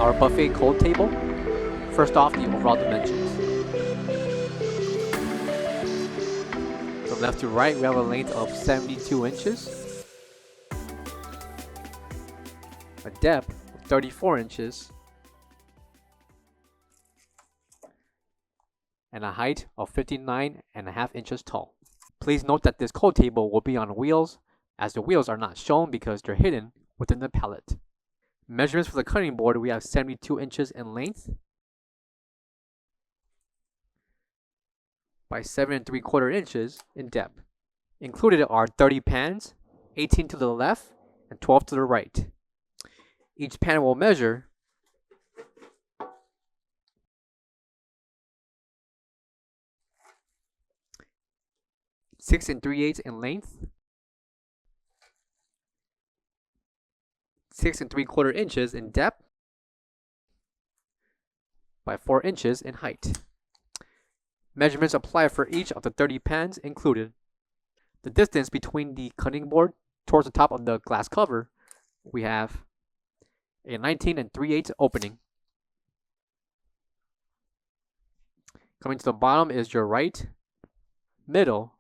our buffet cold table. First off, the overall dimensions. From left to right, we have a length of 72 inches, a depth of 34 inches, and a height of 59.5 inches tall. Please note that this cold table will be on wheels, as the wheels are not shown because they're hidden within the pallet. Measurements for the cutting board, we have 72 inches in length by 7 3/4 inches in depth. Included are 30 pans, 18 to the left and 12 to the right. Each pan will measure 6 3/8 in length, 6 3/4 inches in depth by 4 inches in height. Measurements apply for each of the 30 pans included. The distance between the cutting board towards the top of the glass cover, we have a 19 3/8 opening. Coming to the bottom is your right, middle,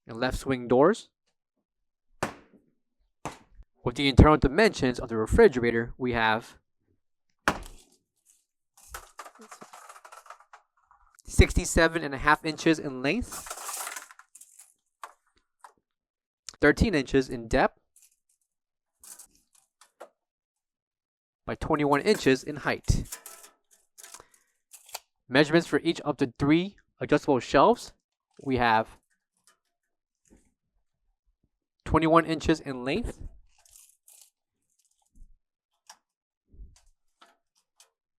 and left swing doors. With the internal dimensions of the refrigerator, we have 67.5 inches in length, 13 inches in depth, by 21 inches in height. Measurements for each of the 3 adjustable shelves, we have 21 inches in length,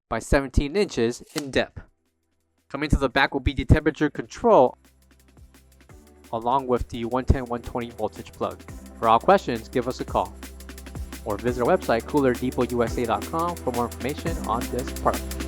by 17 inches in depth. Coming to the back will be the temperature control along with the 110/120 voltage plug. For all questions, give us a call or visit our website coolerdepotusa.com for more information on this product.